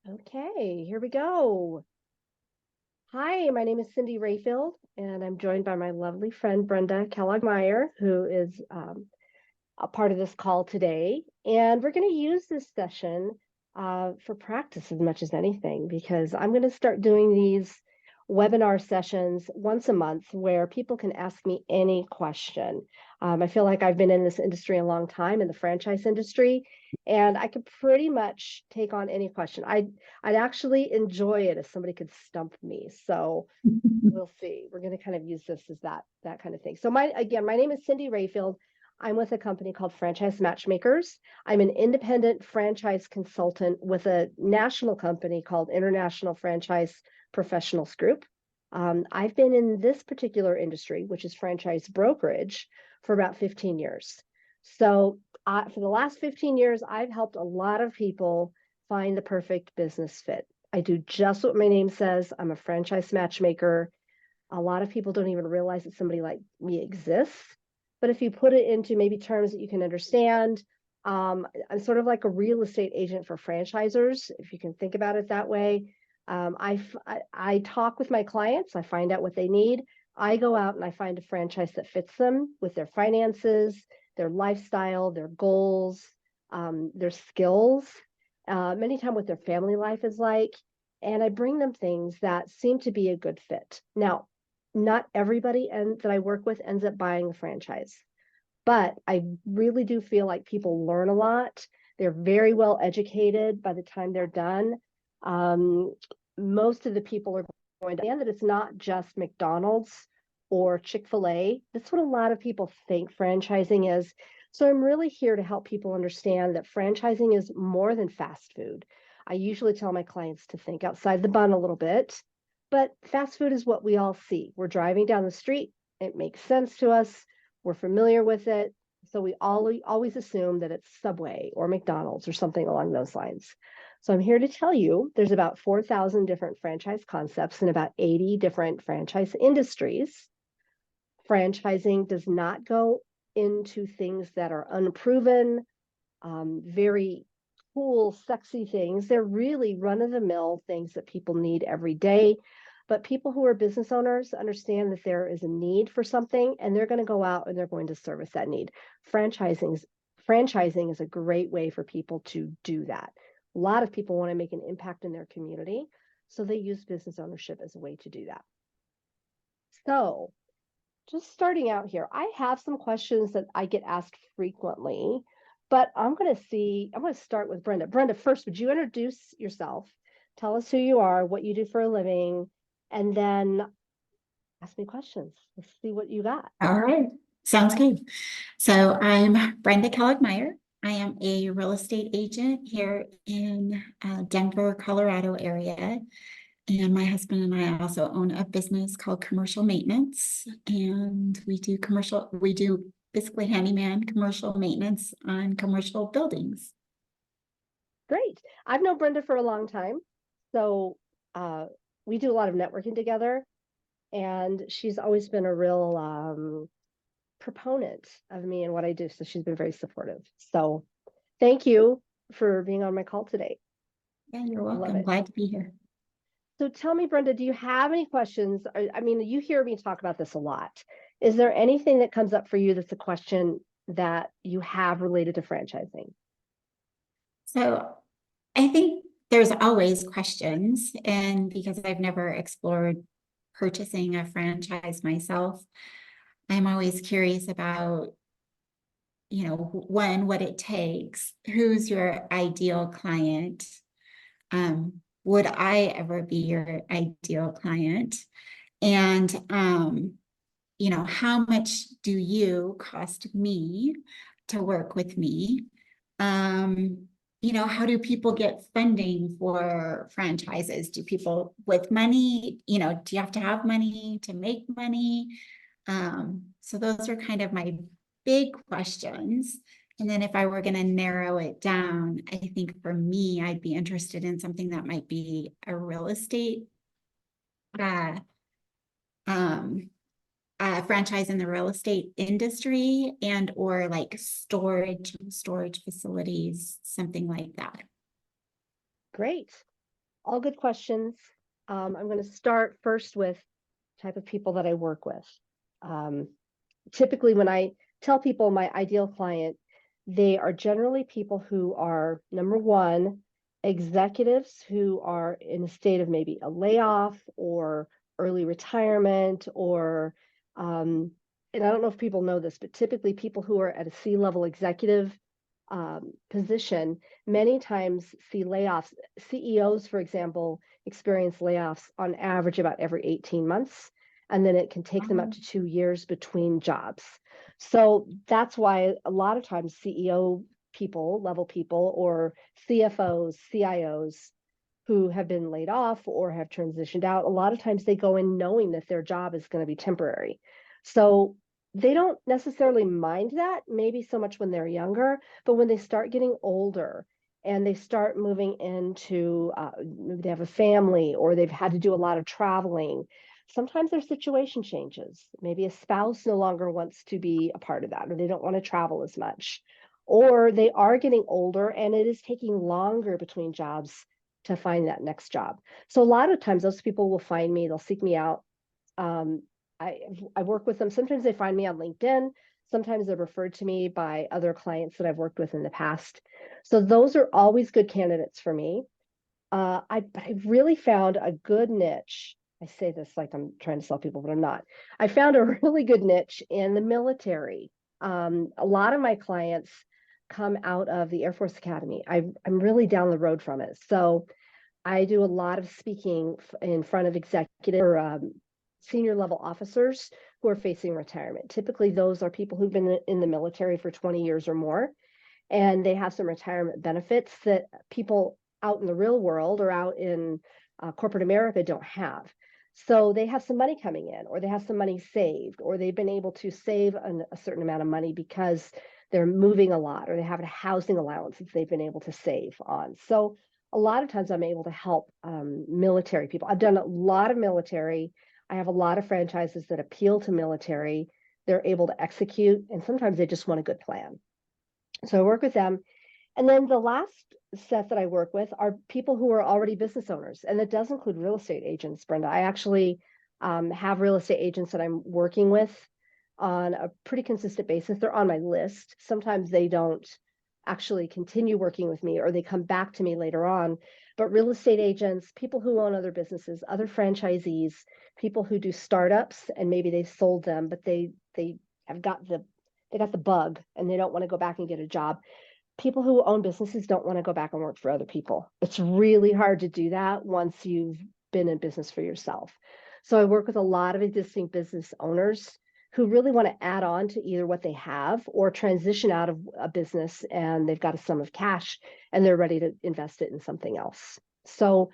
Okay, here we go. Hi, my name is Cindy Rayfield, and I'm joined by my lovely friend Brenda Kellogg Meyer, who is a part of this call today. And we're going to use this session for practice as much as anything, because I'm going to start doing these webinar sessions once a month where people can ask me any question. I feel like I've been in this industry a long time, in the franchise industry, and I could pretty much take on any question. I'd actually enjoy it if somebody could stump me. So we'll see. We're going to kind of use this as that kind of thing. So my name is Cindy Rayfield. I'm with a company called Franchise Matchmakers. I'm an independent franchise consultant with a national company called International Franchise Professionals Group. I've been in this particular industry, which is franchise brokerage, for about 15 years. So for the last 15 years, I've helped a lot of people find the perfect business fit. I do just what my name says. I'm a franchise matchmaker. A lot of people don't even realize that somebody like me exists. But if you put it into maybe terms that you can understand, I'm sort of like a real estate agent for franchisors, if you can think about it that way. I talk with my clients, I find out what they need. I go out and I find a franchise that fits them with their finances, their lifestyle, their goals, their skills, many times what their family life is like. And I bring them things that seem to be a good fit. Now, not everybody that I work with ends up buying a franchise, but I really do feel like people learn a lot. They're very well educated by the time they're done. Um, Most of the people are going to understand that it's not just McDonald's or Chick-fil-A. That's what a lot of people think franchising is. So I'm really here to help people understand that franchising is more than fast food. I usually tell my clients to think outside the bun a little bit, but fast food is what we all see. We're driving down the street, it makes sense to us, we're familiar with it. So we always assume that it's Subway or McDonald's or something along those lines. So I'm here to tell you there's about 4,000 different franchise concepts in about 80 different franchise industries. Franchising does not go into things that are unproven, very cool, sexy things. They're really run of the mill things that people need every day. But people who are business owners understand that there is a need for something, and they're going to go out and they're going to service that need. Franchising is a great way for people to do that. A lot of people want to make an impact in their community, so they use business ownership as a way to do that. So just starting out here, I have some questions that I get asked frequently, but I'm going to start with Brenda. Brenda, first, would you introduce yourself? Tell us who you are, what you do for a living, and then ask me questions. Let's see what you got. All right, sounds good. So I'm Brenda Kellogg Meyer. I am a real estate agent here in Denver, Colorado area. And my husband and I also own a business called Commercial Maintenance. And we do basically handyman commercial maintenance on commercial buildings. Great. I've known Brenda for a long time. So we do a lot of networking together. And she's always been a real proponent of me and what I do. So she's been very supportive. So thank you for being on my call today. Yeah, you're Love welcome. it. Glad to be here. So tell me, Brenda, do you have any questions? I mean, you hear me talk about this a lot. Is there anything that comes up for you that's a question that you have related to franchising? So I think there's always questions, and because I've never explored purchasing a franchise myself, I'm always curious about, what it takes, who's your ideal client. Would I ever be your ideal client? And, how much do you cost me to work with me? How do people get funding for franchises? Do people with money, do you have to have money to make money? So those are kind of my big questions. And then if I were going to narrow it down, I think for me, I'd be interested in something that might be a real estate uh, um, franchise in the real estate industry and or like storage facilities, something like that. Great. All good questions. I'm going to start first with type of people that I work with. Um, Typically, when I tell people my ideal client, they are generally people who are, number one, executives who are in a state of maybe a layoff or early retirement, or, and I don't know if people know this, but typically people who are at a C-level executive position many times see layoffs. CEOs, for example, experience layoffs on average about every 18 months, and then it can take them up to 2 years between jobs. So that's why a lot of times CEO people, level people, or CFOs, CIOs who have been laid off or have transitioned out, a lot of times they go in knowing that their job is going to be temporary. So they don't necessarily mind that, maybe so much when they're younger, but when they start getting older and they start moving into, maybe they have a family or they've had to do a lot of traveling, sometimes their situation changes. Maybe a spouse no longer wants to be a part of that, or they don't want to travel as much, or they are getting older and it is taking longer between jobs to find that next job. So a lot of times those people will find me, they'll seek me out. Um, I, I work with them. Sometimes they find me on LinkedIn. Sometimes they're referred to me by other clients that I've worked with in the past. So those are always good candidates for me. But I really found a good niche. I say this like I'm trying to sell people, but I'm not. I found a really good niche in the military. A lot of my clients come out of the Air Force Academy. I'm really down the road from it. So I do a lot of speaking in front of executive or senior level officers who are facing retirement. Typically, those are people who've been in the military for 20 years or more, and they have some retirement benefits that people out in the real world or out in corporate America don't have. So they have some money coming in, or they have some money saved, or they've been able to save a certain amount of money because they're moving a lot, or they have a housing allowance that they've been able to save on. So a lot of times I'm able to help military people. I've done a lot of military. I have a lot of franchises that appeal to military. They're able to execute, and sometimes they just want a good plan. So I work with them. And then the last set that I work with are people who are already business owners, and that does include real estate agents, Brenda. I actually have real estate agents that I'm working with on a pretty consistent basis. They're on my list. Sometimes they don't actually continue working with me or they come back to me later on. But real estate agents, people who own other businesses, other franchisees, people who do startups and maybe they sold them, but they have got the bug and they don't want to go back and get a job. People who own businesses don't want to go back and work for other people. It's really hard to do that once you've been in business for yourself. So I work with a lot of existing business owners who really want to add on to either what they have or transition out of a business and they've got a sum of cash and they're ready to invest it in something else. So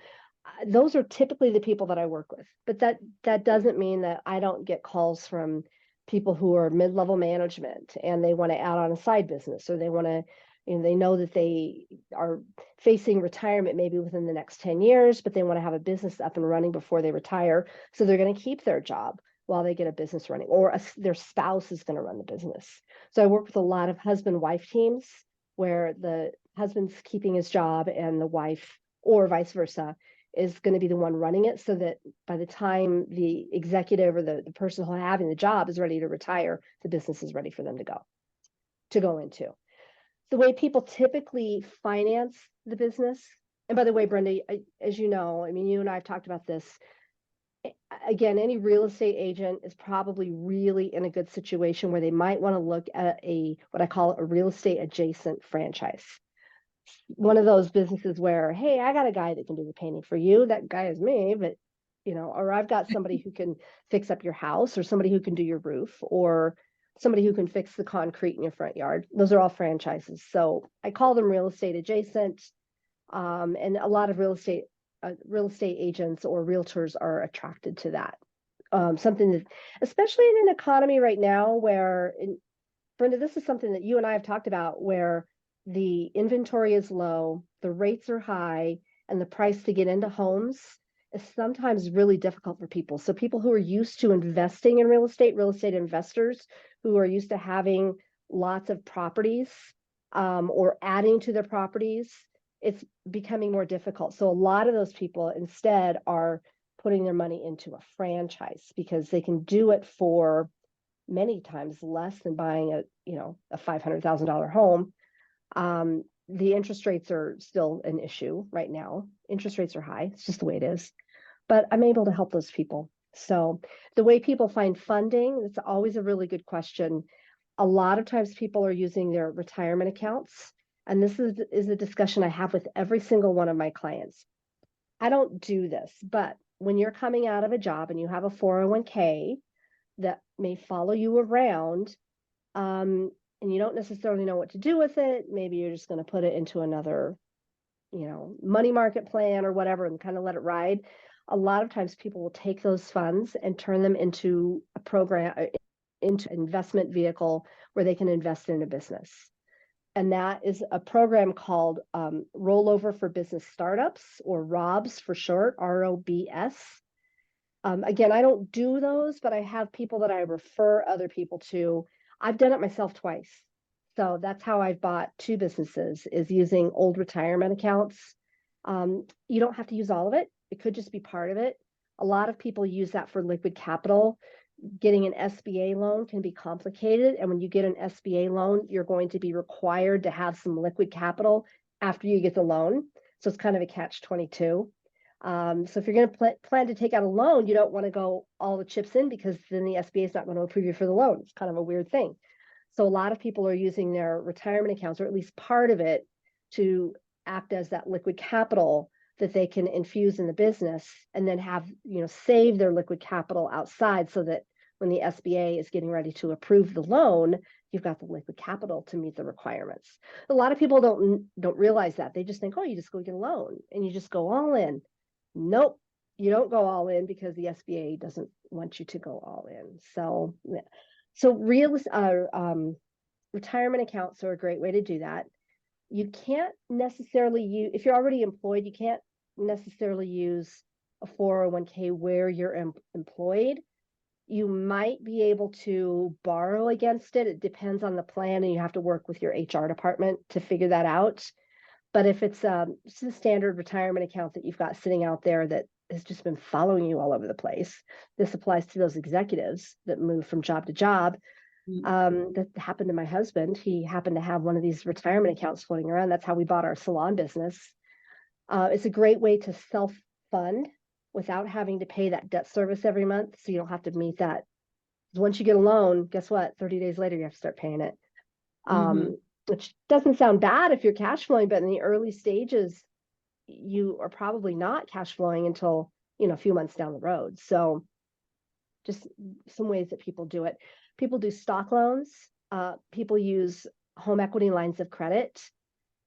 those are typically the people that I work with. But that doesn't mean that I don't get calls from people who are mid-level management and they want to add on a side business, or they want to, they know that they are facing retirement maybe within the next 10 years, but they want to have a business up and running before they retire. So they're going to keep their job while they get a business running, or their spouse is going to run the business. So I work with a lot of husband-wife teams where the husband's keeping his job and the wife, or vice versa, is going to be the one running it, so that by the time the executive or the person who having the job is ready to retire, the business is ready for them to go into. The way people typically finance the business, and by the way, Brenda, as you know, I mean, you and I have talked about this. Again, any real estate agent is probably really in a good situation where they might want to look at what I call a real estate adjacent franchise. One of those businesses where, hey, I got a guy that can do the painting for you. That guy is me, but or I've got somebody who can fix up your house, or somebody who can do your roof, or somebody who can fix the concrete in your front yard. Those are all franchises. So I call them real estate adjacent. And a lot of real estate agents or realtors are attracted to that. Something that, especially in an economy right now where, Brenda, this is something that you and I have talked about, where the inventory is low, the rates are high, and the price to get into homes is sometimes really difficult for people. So people who are used to investing in real estate investors who are used to having lots of properties or adding to their properties, it's becoming more difficult. So a lot of those people instead are putting their money into a franchise because they can do it for many times less than buying a $500,000 home. The interest rates are still an issue right now. Interest rates are high. It's just the way it is. But I'm able to help those people. So the way people find funding, it's always a really good question. A lot of times people are using their retirement accounts. And this is a discussion I have with every single one of my clients. I don't do this, but when you're coming out of a job and you have a 401k that may follow you around, and you don't necessarily know what to do with it, maybe you're just going to put it into another, money market plan or whatever and kind of let it ride. A lot of times people will take those funds and turn them into a program, into an investment vehicle where they can invest in a business. And that is a program called Rollover for Business Startups, or ROBS for short, ROBS. Again, I don't do those, but I have people that I refer other people to. I've done it myself twice. So that's how I've bought two businesses, is using old retirement accounts. You don't have to use all of it. It could just be part of it. A lot of people use that for liquid capital. Getting an SBA loan can be complicated. And when you get an SBA loan, you're going to be required to have some liquid capital after you get the loan. So it's kind of a catch-22. So if you're going to plan to take out a loan, you don't want to go all the chips in, because then the SBA is not going to approve you for the loan. It's kind of a weird thing. So a lot of people are using their retirement accounts, or at least part of it, to act as that liquid capital that they can infuse in the business, and then have, save their liquid capital outside, so that when the SBA is getting ready to approve the loan, you've got the liquid capital to meet the requirements. A lot of people don't realize that. They just think, oh, you just go get a loan and you just go all in. Nope, you don't go all in, because the SBA doesn't want you to go all in. So retirement accounts are a great way to do that. You can't necessarily use, if you're already employed, you can't necessarily use a 401k where you're employed. You might be able to borrow against it. It depends on the plan, and you have to work with your HR department to figure that out. But if it's just a standard retirement account that you've got sitting out there that has just been following you all over the place, this applies to those executives that move from job to job. That happened to my husband. He happened to have one of these retirement accounts floating around. That's how we bought our salon business. It's a great way to self-fund without having to pay that debt service every month. So you don't have to meet that. Once you get a loan, guess what? 30 days later, you have to start paying it. Which doesn't sound bad if you're cash flowing, but in the early stages, you are probably not cash flowing until, a few months down the road. So just some ways that people do it. People do stock loans. People use home equity lines of credit.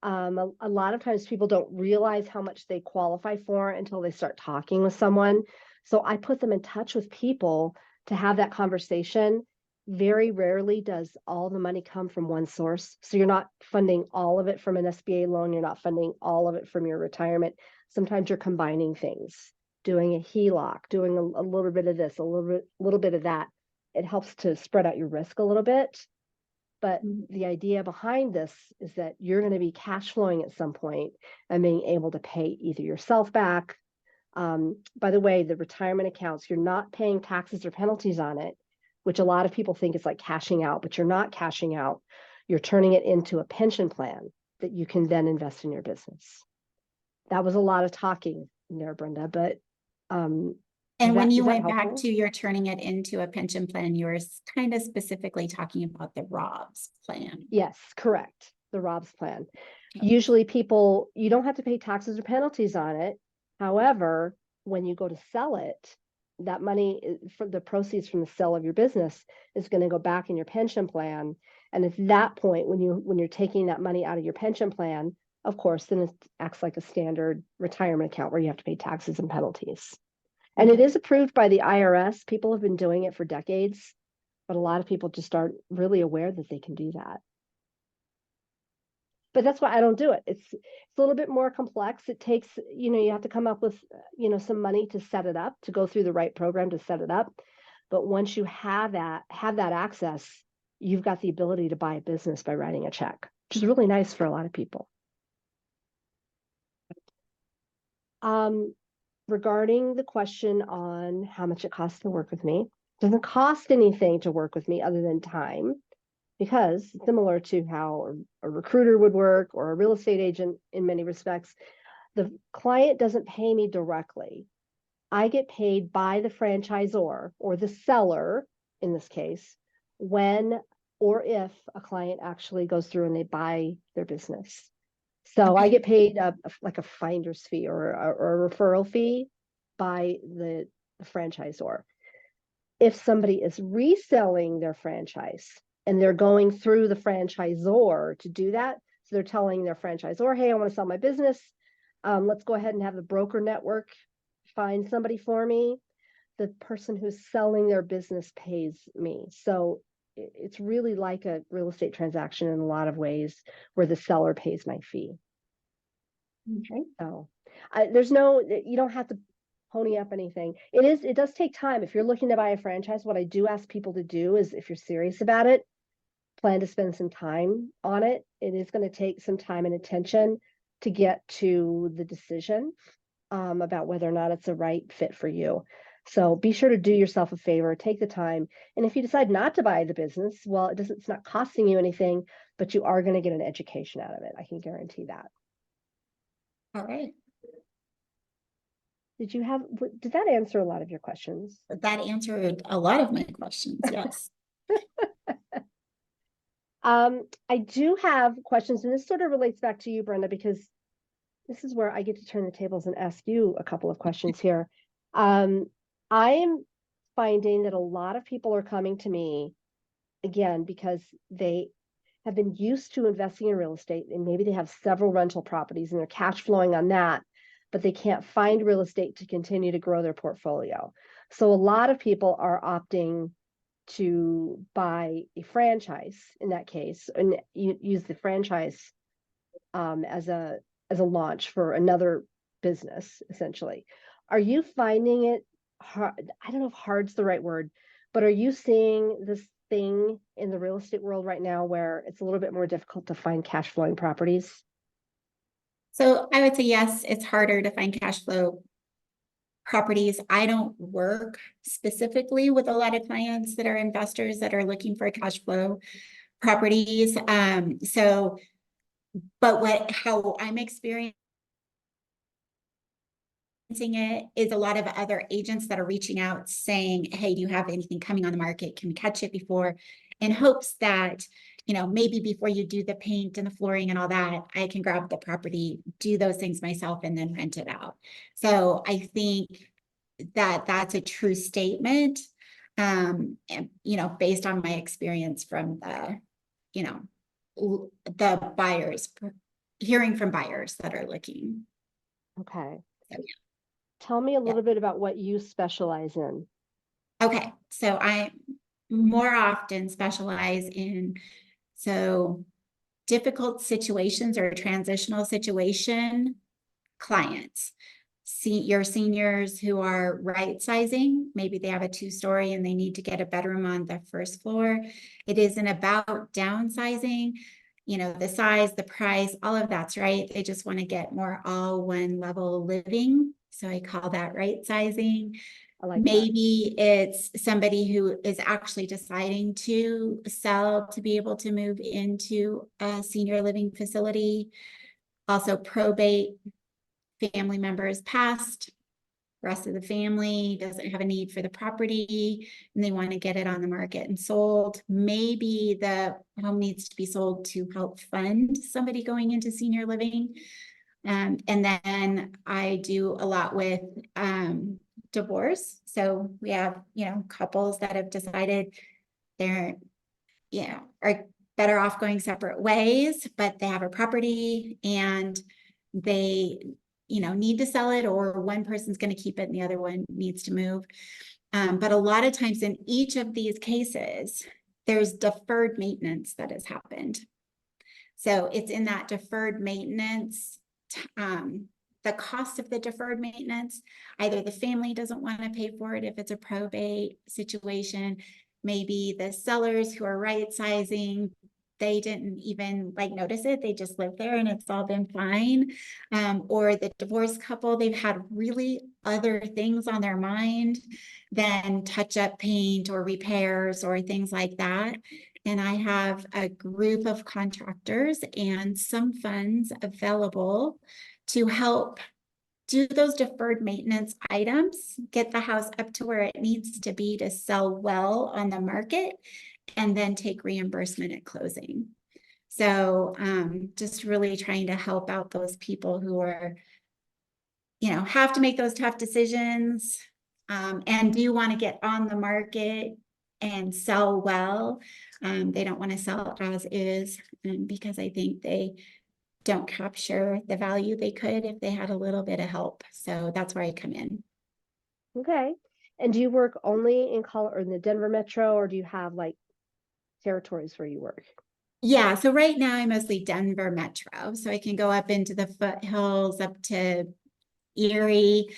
A lot of times people don't realize how much they qualify for until they start talking with someone. So I put them in touch with people to have that conversation. Very rarely does all the money come from one source. So you're not funding all of it from an SBA loan. You're not funding all of it from your retirement. Sometimes you're combining things, doing a HELOC, doing a little bit of this, a little bit of that. It helps to spread out your risk a little bit. But the idea behind this is that you're going to be cash flowing at some point and being able to pay either yourself back. By the way, the retirement accounts, you're not paying taxes or penalties on it, which a lot of people think is like cashing out, but you're not cashing out. You're turning it into a pension plan that you can then invest in your business. That was a lot of talking there, Brenda, but and when you went back to you're turning it into a pension plan, you were kind of specifically talking about the ROBS plan. Yes, correct. The ROBS plan. Okay. Usually people, you don't have to pay taxes or penalties on it. However, when you go to sell it, that money for the proceeds from the sale of your business is going to go back in your pension plan. And at that point, when you're taking that money out of your pension plan, of course, then it acts like a standard retirement account where you have to pay taxes and penalties. And it is approved by the IRS. People have been doing it for decades, but a lot of people just aren't really aware that they can do that. But that's why I don't do it. It's a little bit more complex. It takes, you have to come up with, some money to set it up, to go through the right program to set it up. But once you have that access, you've got the ability to buy a business by writing a check, which is really nice for a lot of people. Regarding the question on how much it costs to work with me, it doesn't cost anything to work with me other than time, because similar to how a recruiter would work or a real estate agent in many respects, the client doesn't pay me directly. I get paid by the franchisor or the seller in this case, when or if a client actually goes through and they buy their business. So I Okay. get paid like a finder's fee or a referral fee by the franchisor. If somebody is reselling their franchise and they're going through the franchisor to do that, so they're telling their franchisor, hey, I want to sell my business. Let's go ahead and have the broker network find somebody for me. The person who's selling their business pays me. So it's really like a real estate transaction in a lot of ways where the seller pays my fee. Okay. So you don't have to pony up anything. It does take time. If you're looking to buy a franchise, what I do ask people to do is, if you're serious about it, plan to spend some time on it. It is going to take some time and attention to get to the decision about whether or not it's the right fit for you. So be sure to do yourself a favor, take the time. And if you decide not to buy the business, well, it's not costing you anything, but you are going to get an education out of it. I can guarantee that. All right. Did that answer a lot of your questions? That answered a lot of my questions. Yes. I do have questions, and this sort of relates back to you, Brenda, because this is where I get to turn the tables and ask you a couple of questions here. I am finding that a lot of people are coming to me, again, because they have been used to investing in real estate, and maybe they have several rental properties and they're cash flowing on that, but they can't find real estate to continue to grow their portfolio. So a lot of people are opting to buy a franchise in that case, and use the franchise as a launch for another business, essentially. Are you finding it hard? I don't know if hard's the right word, but are you seeing this thing in the real estate world right now where it's a little bit more difficult to find cash flowing properties? So I would say yes, it's harder to find cash flow properties. I don't work specifically with a lot of clients that are investors that are looking for cash flow properties. But how I'm experiencing it is a lot of other agents that are reaching out saying, hey, do you have anything coming on the market? Can we catch it before? In hopes that, maybe before you do the paint and the flooring and all that, I can grab the property, do those things myself, and then rent it out. So I think that that's a true statement. And, based on my experience from the buyers, hearing from buyers that are looking. Okay. So, Tell me a yeah. little bit about what you specialize in. Okay, so I more often specialize in difficult situations or transitional situation clients. See your seniors who are right sizing, maybe they have a 2-story and they need to get a bedroom on the first floor. It isn't about downsizing, the size, the price, all of that's right. They just want to get more all one level living. So I call that right sizing. I like that. Maybe it's somebody who is actually deciding to sell to be able to move into a senior living facility. Also probate, family members passed, rest of the family doesn't have a need for the property and they want to get it on the market and sold. Maybe the home needs to be sold to help fund somebody going into senior living. And then I do a lot with divorce. So we have, couples that have decided they're, are better off going separate ways, but they have a property and they, need to sell it, or one person's going to keep it and the other one needs to move. But a lot of times in each of these cases, there's deferred maintenance that has happened. So it's in that deferred maintenance, the cost of the deferred maintenance, either the family doesn't want to pay for it if it's a probate situation, maybe the sellers who are right sizing they didn't even like notice it. They just lived there and it's all been fine. Or the divorced couple, they've had really other things on their mind than touch up paint or repairs or things like that. And I have a group of contractors and some funds available to help do those deferred maintenance items, get the house up to where it needs to be to sell well on the market, and then take reimbursement at closing. So just really trying to help out those people who are, have to make those tough decisions and do want to get on the market and sell well. They don't want to sell as is because I think they don't capture the value they could if they had a little bit of help. So that's where I come in. Okay. And do you work only in or in the Denver metro, or do you have like territories where you work? Yeah, so right now I'm mostly Denver metro. So I can go up into the foothills up to Erie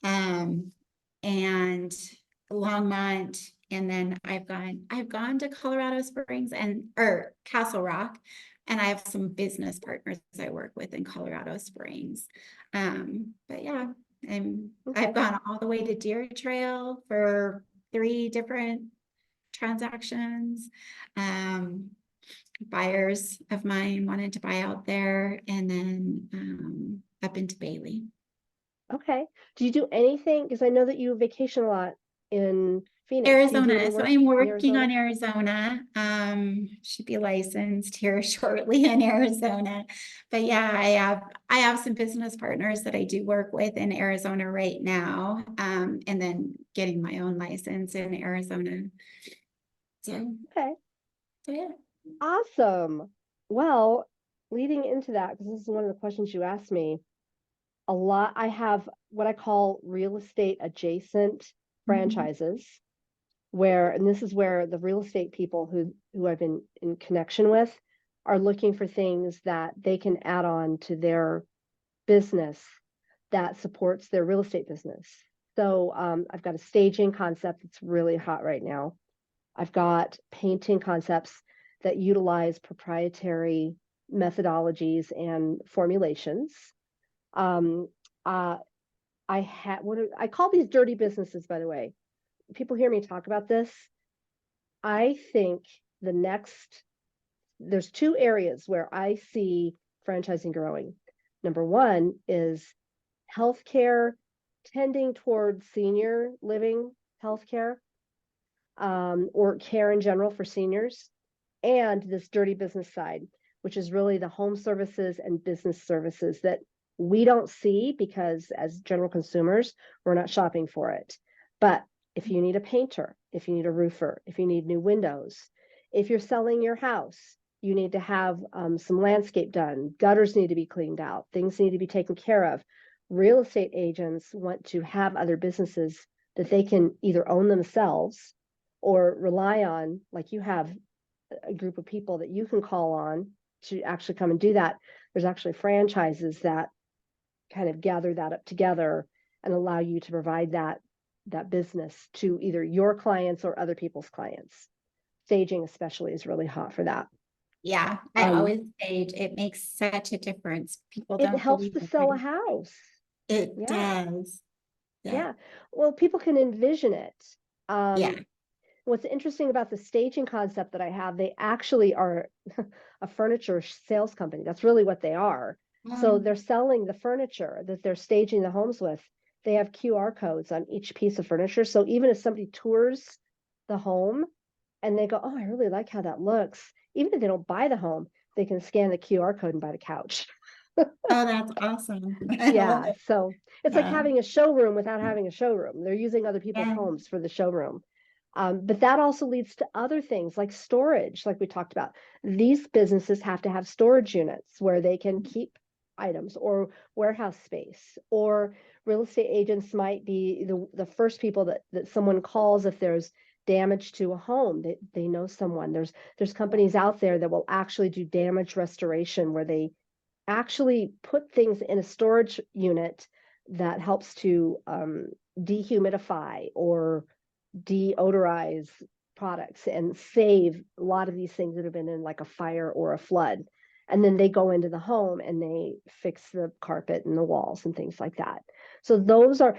and Longmont. And then I've gone to Colorado Springs or Castle Rock. And I have some business partners I work with in Colorado Springs. But yeah, I've gone all the way to Deer Trail for 3 different transactions. Buyers of mine wanted to buy out there, and then up into Bailey. Okay. Do you do anything? Because I know that you vacation a lot in Phoenix. Do you do any Arizona. So work I'm in working Arizona? on Arizona. Should be licensed here shortly in Arizona. But yeah, I have some business partners that I do work with in Arizona right now. And then getting my own license in Arizona. So, Okay. so yeah. Awesome. Well, leading into that, because this is one of the questions you asked me, I have what I call real estate adjacent franchises and this is where the real estate people who I've been in connection with are looking for things that they can add on to their business that supports their real estate business. So I've got a staging concept that's really hot right now. I've got painting concepts that utilize proprietary methodologies and formulations. Um, I call these dirty businesses, by the way. People hear me talk about this. I think there's 2 areas where I see franchising growing. Number one is healthcare, tending towards senior living healthcare, or care in general for seniors, and this dirty business side, which is really the home services and business services that we don't see because as general consumers, we're not shopping for it. But if you need a painter, if you need a roofer, if you need new windows, if you're selling your house, you need to have some landscape done, gutters need to be cleaned out, things need to be taken care of. Real estate agents want to have other businesses that they can either own themselves or rely on, like you have a group of people that you can call on to actually come and do that. There's actually franchises that kind of gather that up together and allow you to provide that business to either your clients or other people's clients. Staging especially is really hot for that. Yeah, I always say it makes such a difference. People It don't helps believe to it, sell but a house. it Yeah. does. Yeah. Yeah. Well, people can envision it. Yeah. What's interesting about the staging concept that I have, they actually are a furniture sales company. That's really what they are. So they're selling the furniture that they're staging the homes with. They have QR codes on each piece of furniture. So even if somebody tours the home and they go, oh, I really like how that looks, even if they don't buy the home, they can scan the QR code and buy the couch. Oh, that's awesome. I love Yeah. it. So it's like having a showroom without having a showroom. They're using other people's Yeah. homes for the showroom. But that also leads to other things like storage, like we talked about. These businesses have to have storage units where they can keep items or warehouse space, or real estate agents might be the first people that someone calls if there's damage to a home. They know someone. There's companies out there that will actually do damage restoration where they actually put things in a storage unit that helps to dehumidify or deodorize products and save a lot of these things that have been in like a fire or a flood. And then they go into the home and they fix the carpet and the walls and things like that. So those are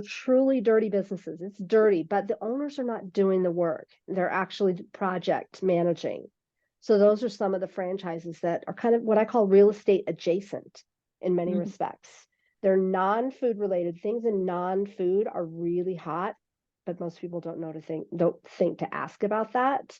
truly dirty businesses. It's dirty, but the owners are not doing the work. They're actually project managing. So those are some of the franchises that are kind of what I call real estate adjacent in many respects. They're non-food related. Things in non-food are really hot, but most people don't think to ask about that.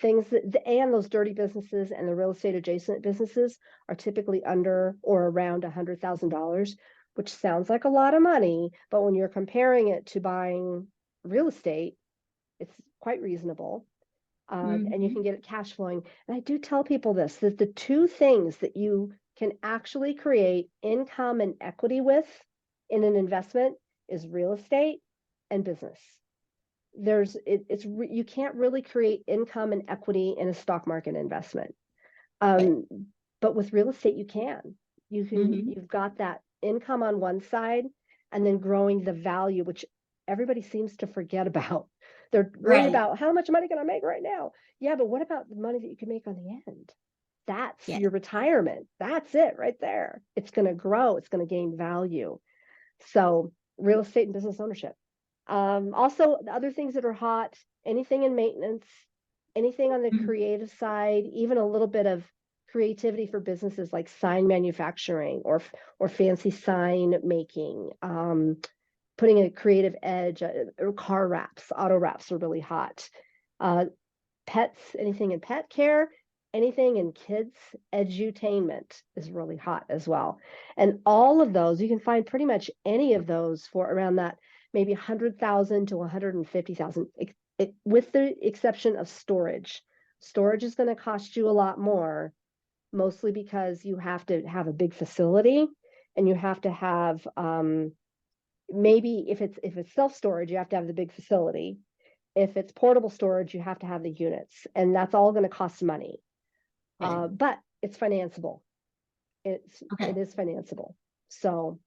Things that, and those dirty businesses and the real estate adjacent businesses are typically under or around $100,000, which sounds like a lot of money, but when you're comparing it to buying real estate, it's quite reasonable. And you can get it cash flowing. And I do tell people this, that the two things that you can actually create income and equity with in an investment is real estate and business. You can't really create income and equity in a stock market investment. But with real estate, you can. You've got that income on one side and then growing the value, which everybody seems to forget about. They're worried about how much money can I make right now? Yeah, but what about the money that you can make on the end? That's your retirement. That's it right there. It's going to grow. It's going to gain value. So real estate and business ownership. Also, the other things that are hot, anything in maintenance, anything on the creative side, even a little bit of creativity for businesses like sign manufacturing or fancy sign making, putting a creative edge, car wraps, auto wraps are really hot. Pets, anything in pet care, anything in kids edutainment is really hot as well. And all of those, you can find pretty much any of those for around that maybe 100,000 to 150,000, with the exception of storage. Storage is going to cost you a lot more, mostly because you have to have a big facility and you have to have, maybe if it's self-storage, you have to have the big facility. If it's portable storage, you have to have the units, and that's all going to cost money. But it's financeable. It is financeable. So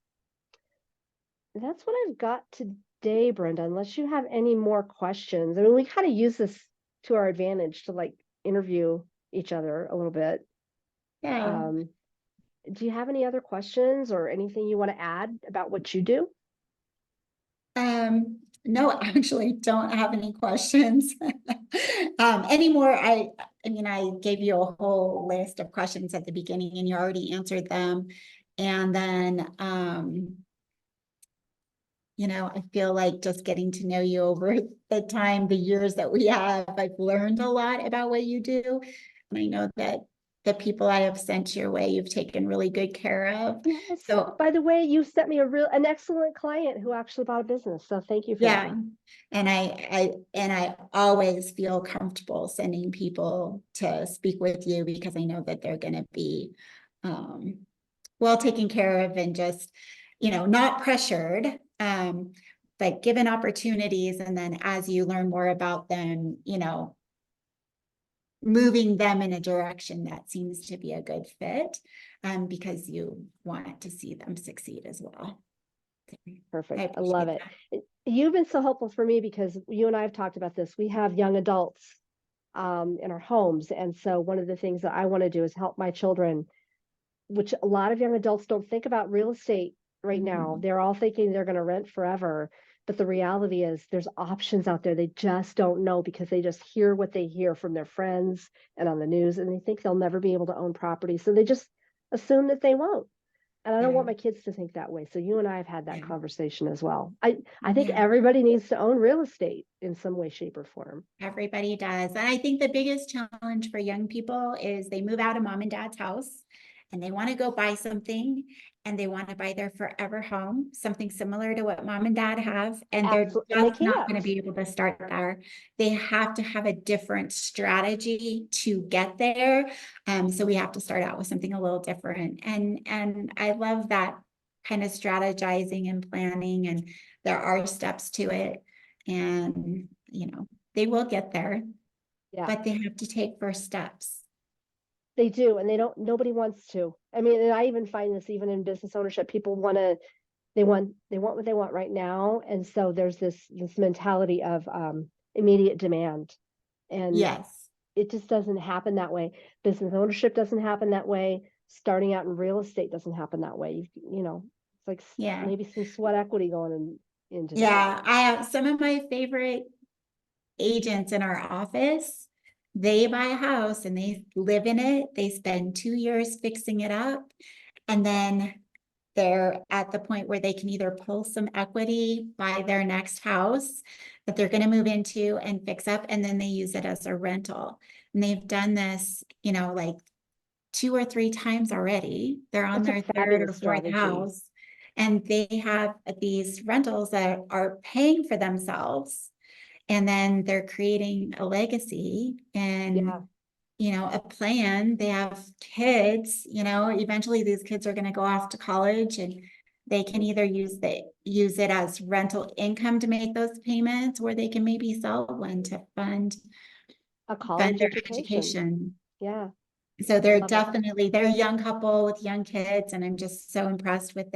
that's what I've got today, Brenda, unless you have any more questions. I mean, we kind of use this to our advantage to like interview each other a little bit. Yeah. Do you have any other questions or anything you want to add about what you do? No, I actually don't have any questions anymore. I mean, I gave you a whole list of questions at the beginning and you already answered them. And then, I feel like just getting to know you over the years that we have, I've learned a lot about what you do. And I know that the people I have sent your way, you've taken really good care of. Yes. So, by the way, you sent me an excellent client who actually bought a business. So thank you for that. And I always feel comfortable sending people to speak with you because I know that they're going to be well taken care of and just, not pressured, but given opportunities. And then as you learn more about them, moving them in a direction that seems to be a good fit, because you want to see them succeed as well. Perfect. I love it. You've been so helpful for me because you and I have talked about this. We have young adults in our homes. And so one of the things that I want to do is help my children, which a lot of young adults don't think about real estate right now. They're all thinking they're going to rent forever. But the reality is there's options out there. They just don't know because they just hear what they hear from their friends and on the news, and they think they'll never be able to own property. So they just assume that they won't. And I don't want my kids to think that way. So you and I have had that conversation as well. I think everybody needs to own real estate in some way, shape, or form. Everybody does. And I think the biggest challenge for young people is they move out of mom and dad's house and they want to go buy something and they want to buy their forever home, something similar to what mom and dad have. And they're just not going to be able to start there. They have to have a different strategy to get there. So we have to start out with something a little different. And I love that kind of strategizing and planning, and there are steps to it. And, they will get there, but they have to take first steps. They do, and nobody wants to. I mean, and I even find this even in business ownership, people they want what they want right now. And so there's this mentality of, immediate demand. And Yes. it just doesn't happen that way. Business ownership doesn't happen that way. Starting out in real estate doesn't happen that way. It's like Yeah. maybe some sweat equity going into that. Yeah. I have some of my favorite agents in our office. They buy a house and they live in it. They spend 2 years fixing it up. And then they're at the point where they can either pull some equity, buy their next house that they're going to move into and fix up, and then they use it as a rental. And they've done this, like 2 or 3 times already. They're on That's a their third or fabulous fourth strategy. house. And they have these rentals that are paying for themselves. And then they're creating a legacy Yeah, and a plan. They have kids, eventually these kids are going to go off to college and they can either use it as rental income to make those payments, or they can maybe sell one to fund a college their education. education. Yeah, So I they're love it. they're a young couple with young kids, and I'm just so impressed with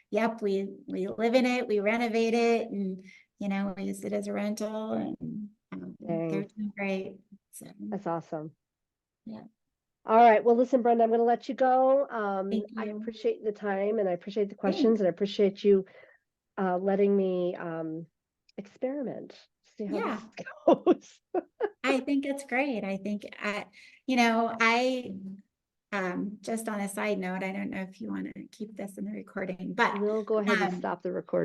yep, we live in it, we renovate it, and we use it as a rental, and they're Dang, doing great. So that's awesome. yeah, All right. Well, listen, Brenda, I'm going to let you go. thank I you. appreciate the time and I appreciate the questions Thanks. and I appreciate you letting me experiment, see how this Yeah. goes. I think it's great. I think I just on a side note, I don't know if you want to keep this in the recording, but We'll go ahead and um stop the recording.